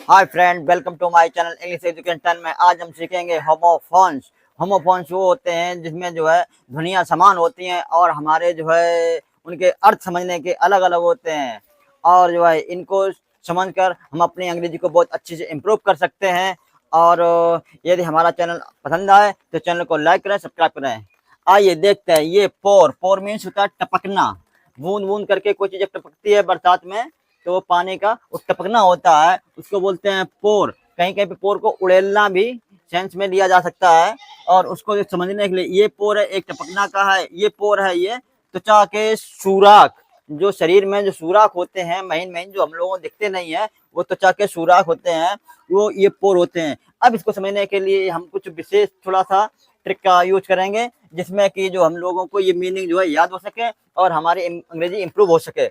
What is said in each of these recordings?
Hi friend, welcome to my channel English education में। आज हम सीखेंगे होमोफोन्स। होमोफोन्स वो होते हैं जिसमें जो है ध्वनियाँ समान होती हैं और हमारे जो है उनके अर्थ समझने के अलग अलग होते हैं, और जो है इनको समझकर हम अपनी अंग्रेजी को बहुत अच्छे से इम्प्रूव कर सकते हैं। और यदि हमारा चैनल पसंद आए तो चैनल को लाइक करें, सब्सक्राइब करें। आइए देखते हैं। ये पोर पोर मीन्स होता है टपकना। बूंद बूंद करके कोई चीज़ टपकती है बरसात में, तो वो पानी का वो टपकना होता है, उसको बोलते हैं पोर। कहीं कहीं पे पोर को उड़ेलना भी सेंस में लिया जा सकता है। और उसको समझने के लिए ये पोर है, एक टपकना का है, ये पोर है, ये त्वचा के सुराख। जो शरीर में जो सुराख होते हैं महीन महीन, जो हम लोगों को दिखते नहीं है, वो त्वचा के सुराख होते हैं, वो ये पोर होते हैं। अब इसको समझने के लिए हम कुछ विशेष थोड़ा सा ट्रिक का यूज करेंगे, जिसमें कि जो हम लोगों को ये मीनिंग जो है याद हो सके और हमारी अंग्रेजी इंप्रूव हो सके।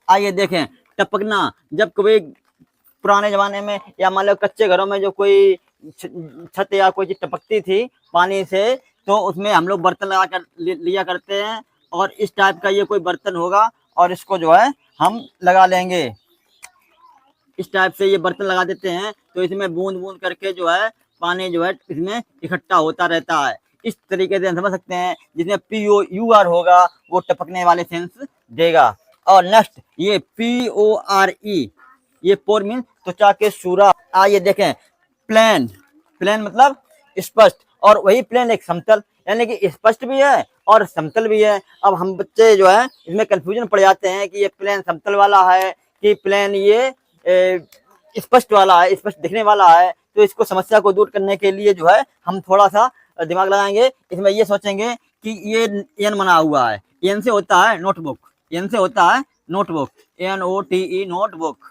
आइए देखें। टपकना, जब कभी पुराने जमाने में या मान लो कच्चे घरों में जो कोई छत या कोई चीज टपकती थी पानी से, तो उसमें हम लोग बर्तन लगा कर लिया करते हैं। और इस टाइप का ये कोई बर्तन होगा और इसको जो है हम लगा लेंगे। इस टाइप से ये बर्तन लगा देते हैं, तो इसमें बूंद बूंद करके जो है पानी जो है इसमें इकट्ठा होता रहता है। इस तरीके से हम समझ सकते हैं, जिसमें पी ओ यू आर होगा वो टपकने वाले सेंस देगा। और नेक्स्ट ये पी ओ आर ई, ये पोर मीन त्वचा के सुराख। आइए देखें। प्लेन, प्लेन मतलब स्पष्ट, और वही प्लेन एक समतल, यानी कि स्पष्ट भी है और समतल भी है। अब हम बच्चे जो है इसमें कंफ्यूजन पड़ जाते हैं कि ये प्लेन समतल वाला है कि प्लेन ये स्पष्ट वाला है, स्पष्ट दिखने वाला है। तो इसको समस्या को दूर करने के लिए जो है हम थोड़ा सा दिमाग लगाएंगे। इसमें ये सोचेंगे कि ये एन बना हुआ है, एन से होता है नोटबुक, एन से होता है नोटबुक, NOTE नोटबुक।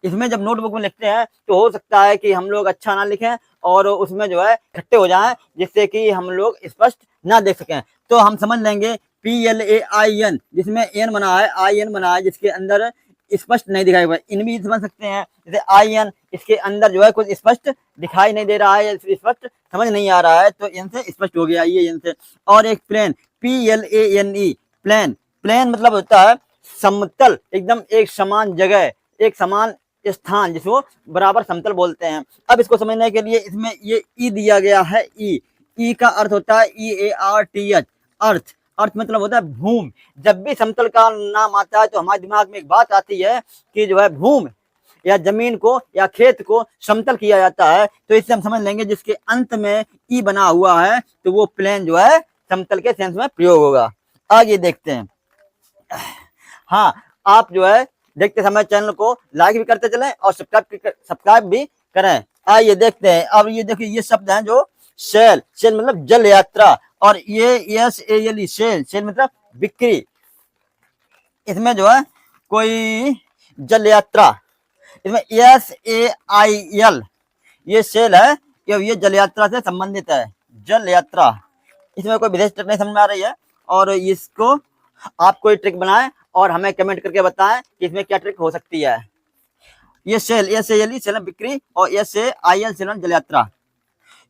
इसमें जब नोटबुक में लिखते हैं तो हो सकता है कि हम लोग अच्छा ना लिखें और उसमें जो है इकट्ठे हो जाएं, जिससे कि हम लोग स्पष्ट ना देख सकें। तो हम समझ लेंगे PLAIN, जिसमें एन बना है, IN बना है, जिसके अंदर स्पष्ट नहीं दिखाई हुआ। इन भी समझ सकते हैं, जैसे IN, इसके अंदर जो है कुछ स्पष्ट दिखाई नहीं दे रहा है, स्पष्ट समझ नहीं आ रहा है, तो एन से स्पष्ट हो गया ये एन से। और एक प्लेन, PLANE, प्लेन। प्लेन मतलब होता है समतल, एकदम एक समान जगह, एक समान स्थान, जिसको बराबर समतल बोलते हैं। अब इसको समझने के लिए इसमें ये ई दिया गया है। ई का अर्थ होता है EARTH, अर्थ। अर्थ मतलब होता है भूमि। जब भी समतल का नाम आता है तो हमारे दिमाग में एक बात आती है कि जो है भूमि या जमीन को या खेत को समतल किया जाता है। तो इससे हम समझ लेंगे जिसके अंत में ई बना हुआ है तो वो प्लेन जो है समतल के सेंस में प्रयोग होगा। आगे देखते हैं। हाँ, आप जो है देखते समय चैनल को लाइक भी करते चलें और सब्सक्राइब भी करें। आइए देखते हैं। अब ये देखिए, ये शब्द हैं जो सेल, सेल मतलब जल यात्रा, और ये SALE, सेल, सेल मतलब बिक्री। इसमें जो है कोई जल यात्रा, इसमें SAIL, ये सेल है, ये जल यात्रा से संबंधित है, जल यात्रा। इसमें कोई विशेष ट्रिक नहीं समझ में आ रही है, और इसको आप कोई ट्रिक बनाएं और हमें कमेंट करके बताएं कि इसमें क्या ट्रिक हो सकती है। ये सेल, SALE सेल बिक्री, और SAIL सेल जल यात्रा।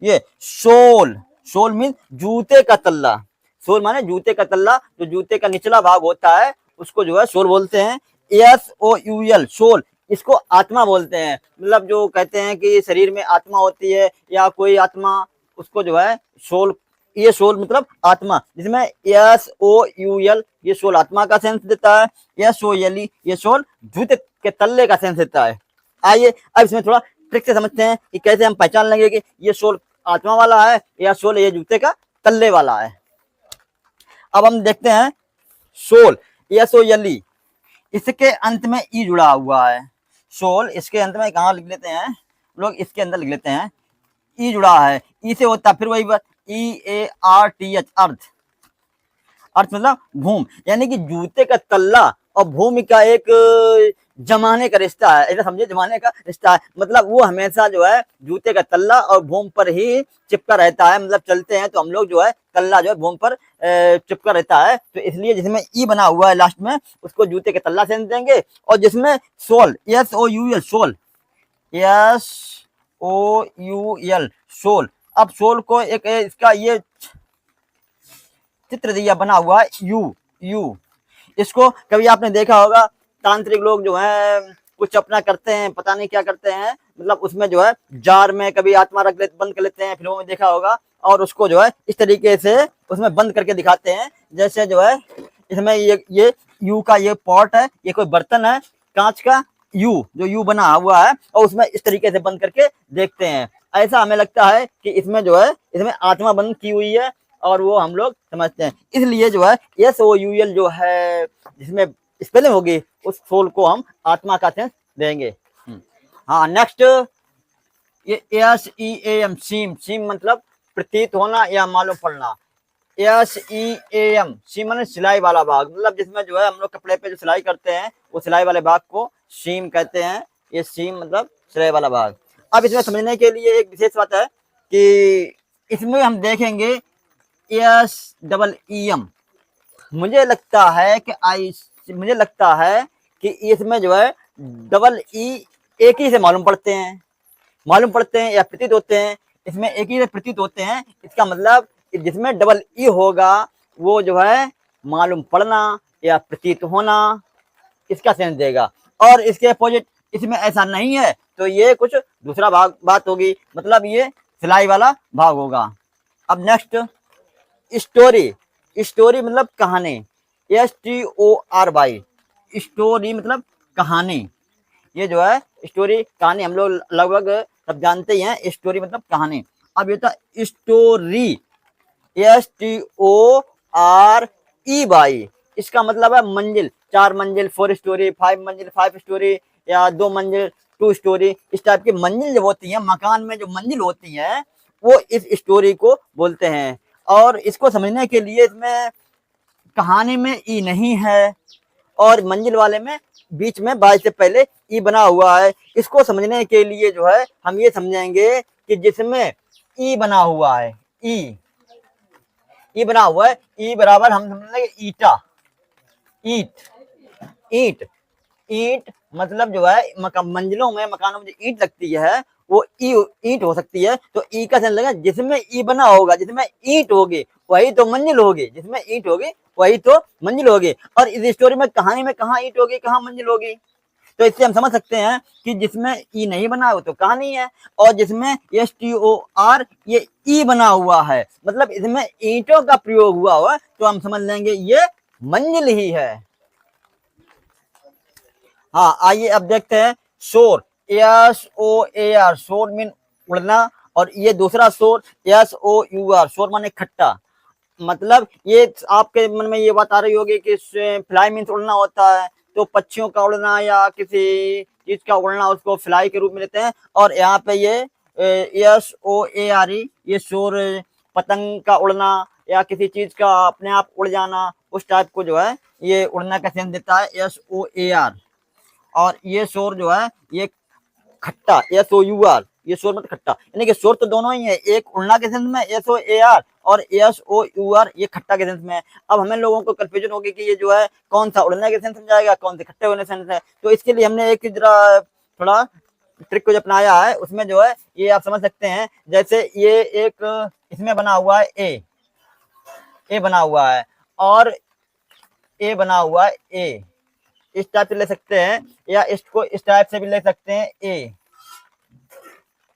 ये सोल, सोल मीन जूते का तल्ला। सोल माने जूते का तल्ला, जो जूते का निचला भाग होता है उसको जो है सोल बोलते हैं। SOUL, सोल, इसको आत्मा बोलते हैं। मतलब जो कहते हैं कि शरीर में आत्मा होती है या कोई आत्मा, उसको जो है सोल, ये सोल मतलब आत्मा, जिसमें SOUL, ये सोल आत्मा का सेंस देता है। SOLE, ये सोल जूते के तल्ले का सेंस देता है। आइए अब इसमें थोड़ा ट्रिक से समझते हैं कि कैसे हम पहचान लेंगे कि ये सोल आत्मा वाला है या सोल ये जूते का तल्ले वाला है। अब हम देखते हैं सोल, SOLE, इसके अंत में ई जुड़ा हुआ है। सोल, इसके अंत में कहाँ लिख लेते हैं लोग, इसके अंदर लिख लेते हैं, ई जुड़ा है। ई से होता फिर वही बात, EARTH, अर्थ। अर्थ मतलब भूमि, यानी कि जूते का तल्ला और भूमि का एक जमाने का रिश्ता है, ऐसा समझिए, जमाने का रिश्ता है। मतलब वो हमेशा जो है जूते का तल्ला और भूमि पर ही चिपका रहता है। मतलब चलते हैं तो हम लोग जो है तल्ला जो है भूमि पर चिपका रहता है, तो इसलिए जिसमें ई बना हुआ है लास्ट में उसको जूते के तल्ला सेंस देंगे। और जिसमें soul, SOUL, soul, SOUL, soul. अब सोल को एक इसका ये चित्र दिया बना हुआ है, यू, इसको कभी आपने देखा होगा, तांत्रिक लोग जो हैं कुछ अपना करते हैं, पता नहीं क्या करते हैं, मतलब उसमें जो है जार में कभी आत्मा रख ले, बंद कर लेते हैं, फिल्मों में देखा होगा, और उसको जो है इस तरीके से उसमें बंद करके दिखाते हैं, जैसे जो है इसमें ये यू का ये पॉट है, ये कोई बर्तन है कांच का, यू जो यू बना हुआ है, और उसमें इस तरीके से बंद करके देखते हैं। ऐसा हमें लगता है कि इसमें जो है इसमें आत्मा बंद की हुई है, और वो हम लोग समझते हैं। इसलिए जो है SOUL जो है जिसमें स्पेलिंग होगी, उस सोल को हम आत्मा का सेंस देंगे। हाँ, नेक्स्ट ये SEAM, सीम, सीम मतलब प्रतीत होना या मालूम पड़ना। SEAM, सीम मतलब सिलाई वाला भाग, मतलब जिसमें जो है हम लोग कपड़े पे जो सिलाई करते हैं, वो सिलाई वाले भाग को सीम कहते हैं। ये सीम मतलब सिलाई वाला भाग। अब इसमें समझने के लिए एक विशेष बात है कि इसमें हम देखेंगे SEEM, मुझे लगता है कि इसमें जो है डबल ई एक ही से मालूम पड़ते हैं या प्रतीत होते हैं। इसमें एक ही से प्रतीत होते हैं, इसका मतलब जिसमें डबल ई होगा वो जो है मालूम पड़ना या प्रतीत होना, इसका सेंस देगा। और इसके अपोजिट इसमें ऐसा नहीं है तो ये कुछ दूसरा बात होगी, मतलब ये सिलाई वाला भाग होगा। अब नेक्स्ट स्टोरी, स्टोरी मतलब कहानी, STORY, स्टोरी मतलब कहानी। ये जो है स्टोरी कहानी हम लोग लगभग सब जानते ही हैं, स्टोरी मतलब कहानी। अब ये था स्टोरी, STOREY, इसका मतलब है मंजिल, 4 मंजिल 4 स्टोरी, 5 मंजिल 5 स्टोरी, या 2 मंजिल 2 स्टोरी। इस टाइप की मंजिल जो होती है, मकान में जो मंजिल होती है, वो इस स्टोरी को बोलते हैं। और इसको समझने के लिए इसमें कहानी में ई नहीं है, और मंजिल वाले में बीच में 22 से पहले ई बना हुआ है। इसको समझने के लिए जो है हम ये समझेंगे कि जिसमें ई बना हुआ है, ई बना हुआ है, ई बराबर हम समझेंगे ईटा, ईट, ईट मतलब जो है मंजिलों में, मकानों में जो ईट लगती है वो ईट हो सकती है। तो ई का सेंस लगा जिसमें ई बना होगा, जिसमें ईट होगी वही तो मंजिल होगी, जिसमें ईट होगी वही तो मंजिल होगी। और इस स्टोरी में कहानी में कहाँ ईट होगी, कहाँ मंजिल होगी, तो इससे हम समझ सकते हैं कि जिसमें ई नहीं बना हो तो कहानी है, और जिसमें STOR ये ई बना हुआ है, मतलब इसमें ईंटों का प्रयोग हुआ हुआ, तो हम समझ लेंगे ये मंजिल ही है। हाँ, आइए अब देखते हैं शोर, SOAR, शोर मीन उड़ना, और ये दूसरा शोर SOUR, शोर माने खट्टा। मतलब ये आपके मन में ये बात आ रही होगी कि फ्लाई मीन्स उड़ना होता है, तो पक्षियों का उड़ना या किसी चीज का उड़ना उसको फ्लाई के रूप में लेते हैं। और यहाँ पे ये SOARE, ये शोर पतंग का उड़ना या किसी चीज का अपने आप उड़ जाना, उस टाइप को जो है ये उड़ना का सेंस देता है, SOAR। और ये शोर जो है ये खट्टा, SOUR, ये शोर मतलब खट्टा, यानी कि शोर तो दोनों ही है, एक उड़ना के सेंस में SOAR, और SOUR ये खट्टा के सेंस में है। अब हमें लोगों को कंफ्यूजन होगी कि ये जो है कौन सा उड़ने के सेंस में जाएगा, कौन से खट्टे होने सेंस है। तो इसके लिए हमने एक जरा थोड़ा ट्रिक को जो अपनाया है, उसमें जो है ये आप समझ सकते हैं, जैसे ये एक इसमें बना हुआ है ए बना हुआ है, और ए बना हुआ है ए, इस टाइप से ले सकते हैं, या इसको इस टाइप से भी ले सकते हैं,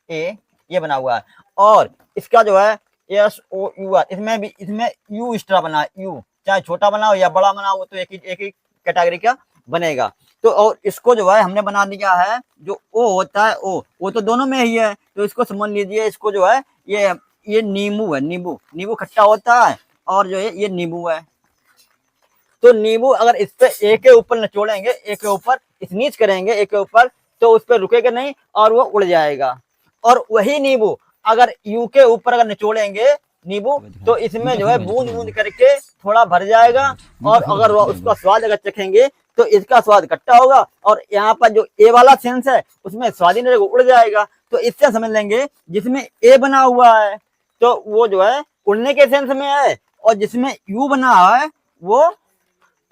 ए ये बना हुआ है। और इसका जो है SOUR, इसमें यू एक्स्ट्रा बना है, यू चाहे छोटा बनाओ या बड़ा बनाओ, तो एक ही कैटेगरी का बनेगा। तो और इसको जो है हमने बना दिया है, जो ओ होता है वो तो दोनों में ही है, तो इसको समझ लीजिए, इसको जो है ये नींबू है, नींबू खट्टा होता है, और जो है ये नींबू है। तो नींबू अगर इस पे एक के ऊपर निचोड़ेंगे, एक के ऊपर स्नीच करेंगे, एक के ऊपर, तो उस पर रुकेगा नहीं और वो उड़ जाएगा। और वही नींबू अगर यू के ऊपर अगर निचोड़ेंगे नींबू, तो इसमें जो है बूंद बूंद करके थोड़ा भर जाएगा, और अगर उसका स्वाद अगर चखेंगे तो इसका स्वाद खट्टा होगा, और यहाँ पर जो ए वाला सेंस है उसमें स्वाद ही नहीं रहेगा, उड़ जाएगा। तो इससे समझ लेंगे जिसमें ए बना हुआ है तो वो जो है उड़ने के सेंस में है, और जिसमें यू बना है वो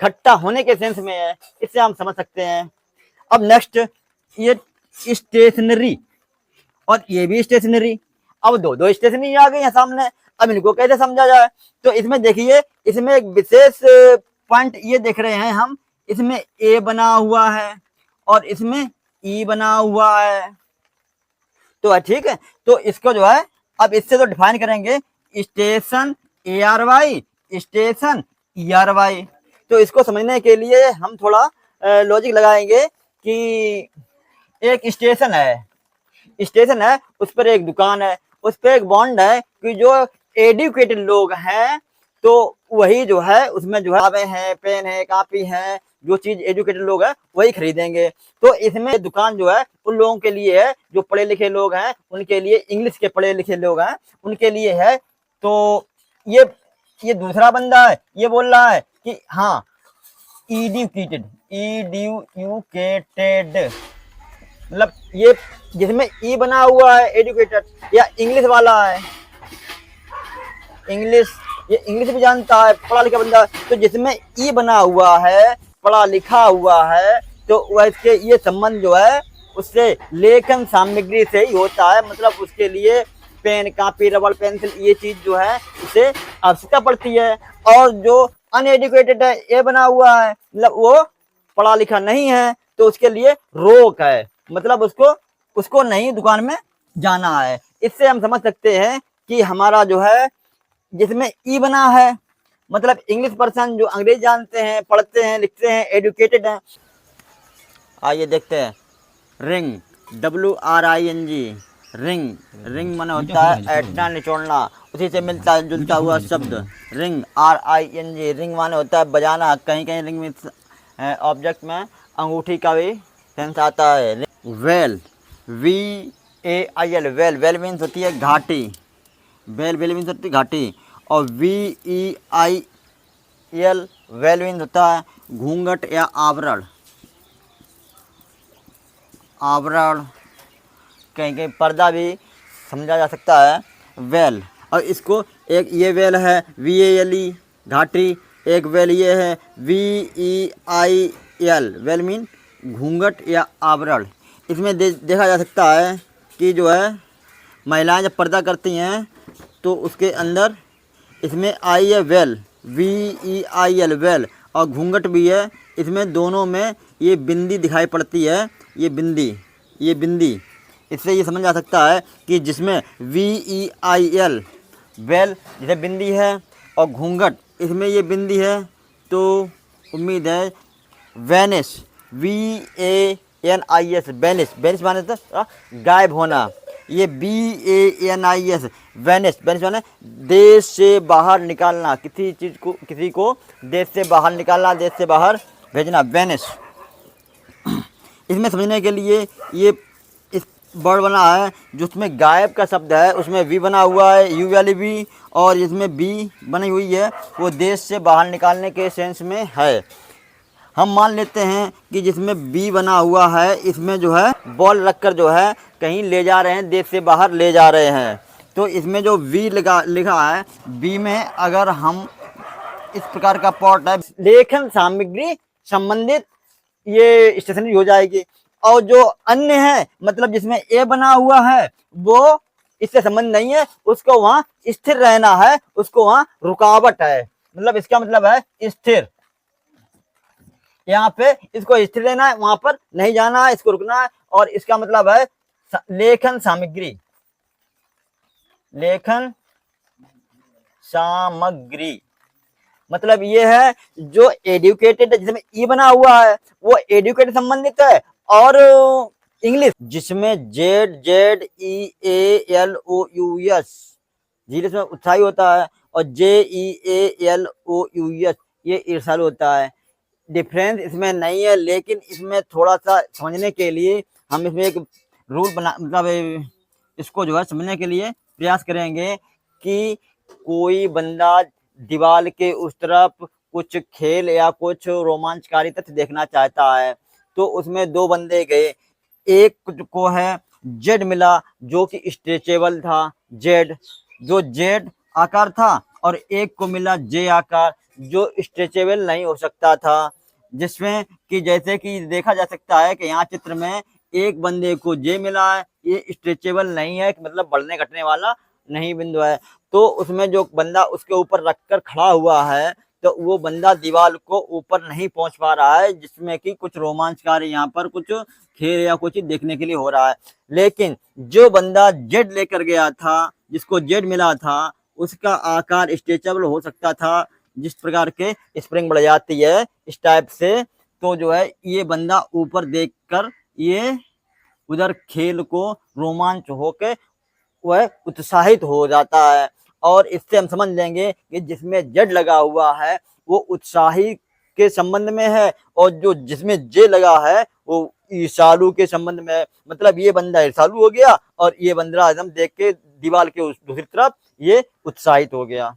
खट्टा होने के सेंस में है। इससे हम समझ सकते हैं। अब नेक्स्ट ये स्टेशनरी, और ये भी स्टेशनरी। अब दो स्टेशनरी आ गई है सामने, अब इनको कैसे समझा जाए। तो इसमें देखिए, इसमें एक विशेष पॉइंट ये देख रहे हैं हम, इसमें ए बना हुआ है और इसमें ई बना हुआ है, तो ठीक है। तो इसको जो है अब इससे तो डिफाइन करेंगे स्टेशन ARY, स्टेशन ERY। तो इसको समझने के लिए हम थोड़ा लॉजिक लगाएंगे कि एक स्टेशन है, उस पर एक दुकान है, उस पर एक बॉन्ड है कि जो एडुकेटेड लोग हैं तो वही जो है उसमें जो है किताबें हैं, पेन है, कापी है, जो चीज एजुकेटेड लोग हैं वही खरीदेंगे। तो इसमें दुकान जो है उन लोगों के लिए है जो पढ़े लिखे लोग हैं, उनके लिए, इंग्लिश के पढ़े लिखे लोग हैं उनके लिए है। तो ये दूसरा बंदा है, ये बोल रहा है कि हाँ एडुकेटेड, मतलब ये जिसमें ई बना हुआ है एडुकेटेड या इंग्लिश वाला है, ये इंग्लिश भी जानता है, पढ़ा लिखा बंदा। तो जिसमें ई बना हुआ है, पढ़ा लिखा हुआ है, तो वैसे ये संबंध जो है उससे लेखन सामग्री से ही होता है। मतलब उसके लिए पेन, कापी, रबड़, पेंसिल ये चीज जो है उसे आवश्यकता पड़ती है। और जो अनएडुकेटेड है, ए बना हुआ है, मतलब वो पढ़ा लिखा नहीं है, तो उसके लिए रोक है, मतलब उसको नहीं दुकान में जाना है। इससे हम समझ सकते हैं कि हमारा जो है जिसमें ई बना है मतलब इंग्लिश पर्सन जो अंग्रेजी जानते हैं, पढ़ते हैं, लिखते हैं, एडुकेटेड हैं। आइए देखते हैं रिंग, WRING, रिंग माने होता है ऐंठना, निचोड़ना, उसी से मिलता जुलता हुआ शब्द रिंग, RING। रिंग माने होता है बजाना, कहीं कहीं रिंग में ऑब्जेक्ट में अंगूठी का भी सेंस आता है। वेल, VAIL, वेल मीन्स होती है घाटी, वेल मीन्स होती है घाटी। और VEIL, वेल मीन्स होता है घूंघट या आवरण, कहीं कहीं पर्दा भी समझा जा सकता है वेल। और इसको एक ये वेल है VALE घाटी, एक वेल ये है VEIL, वेल मीन घूंघट या आवरण। इसमें देखा जा सकता है कि जो है महिलाएं जब पर्दा करती हैं तो उसके अंदर इसमें आई है वेल, VEIL, वेल, और घूंघट भी है। इसमें दोनों में ये बिंदी दिखाई पड़ती है, ये बिंदी। इससे ये समझ आ सकता है कि जिसमें VEIL, वेल जैसे बिंदी है और घूंघट इसमें ये बिंदी है, तो उम्मीद है वैनिश, VANIS, वैनिश माने तो गायब होना। ये BANIS, वैनिश माने देश से बाहर निकालना, किसी को देश से बाहर निकालना, देश से बाहर भेजना, वैनिश। इसमें समझने के लिए ये इस वर्ड बना है जिसमें गायब का शब्द है, उसमें V बना हुआ है, U वाली V, और इसमें B बनी हुई है, वो देश से बाहर निकालने के सेंस में है। हम मान लेते हैं कि जिसमें B बना हुआ है इसमें जो है बॉल रखकर जो है कहीं ले जा रहे हैं, देश से बाहर ले जा रहे हैं। तो इसमें जो V लिखा है, B में अगर हम इस प्रकार का पॉट है, लेखन सामग्री संबंधित ये स्टेशनरी हो जाएगी। और जो अन्य है मतलब जिसमें A बना हुआ है वो इससे संबंध नहीं है, उसको वहां स्थिर रहना है, उसको वहां रुकावट है, मतलब इसका मतलब है स्थिर। यहाँ पे इसको स्थिर रहना है, वहां पर नहीं जाना है, इसको रुकना है। और इसका मतलब है लेखन सामग्री, मतलब ये है जो एडुकेटेड है, जिसमें ई बना हुआ है वो एडुकेटेड संबंधित है। और इंग्लिश जिसमें ZEALOUS, जीरो में उत्साही होता है, और JEALOUS ये ईर्ष्यालु होता है। डिफरेंस इसमें नहीं है, लेकिन इसमें थोड़ा सा समझने के लिए हम इसमें एक रूल बना, मतलब इसको जो है समझने के लिए प्रयास करेंगे कि कोई बंदा दीवार के उस तरफ कुछ खेल या कुछ रोमांचकारी तथ्य देखना चाहता है, तो उसमें दो बंदे गए, एक को है जेड मिला जो कि स्ट्रेचेबल था, जो जेड आकार था, और एक को मिला जे आकार जो स्ट्रेचेबल नहीं हो सकता था। जिसमें कि जैसे कि देखा जा सकता है कि यहाँ चित्र में एक बंदे को जे मिला है, ये स्ट्रेचेबल नहीं है, मतलब बढ़ने घटने वाला नहीं बिंदु है। तो उसमें जो बंदा उसके ऊपर रखकर खड़ा हुआ है तो वो बंदा दीवार को ऊपर नहीं पहुंच पा रहा है, जिसमें कि कुछ रोमांचकारी यहाँ पर कुछ खेल या कुछ देखने के लिए हो रहा है। लेकिन जो बंदा जेड लेकर गया था, जिसको जेड मिला था, उसका आकार स्ट्रेचेबल हो सकता था, जिस प्रकार के स्प्रिंग बढ़ जाती है इस टाइप से। तो जो है ये बंदा ऊपर देखकर ये उधर खेल को रोमांच होके वह उत्साहित हो जाता है। और इससे हम समझ लेंगे कि जिसमें जेड लगा हुआ है वो उत्साही के संबंध में है, और जो जिसमें जे लगा है वो ईर्ष्यालु के संबंध में है। मतलब ये बंदा ईर्ष्यालु हो गया और ये बंदा एकदम देख के दीवार के उस दूसरी तरफ ये उत्साहित हो गया।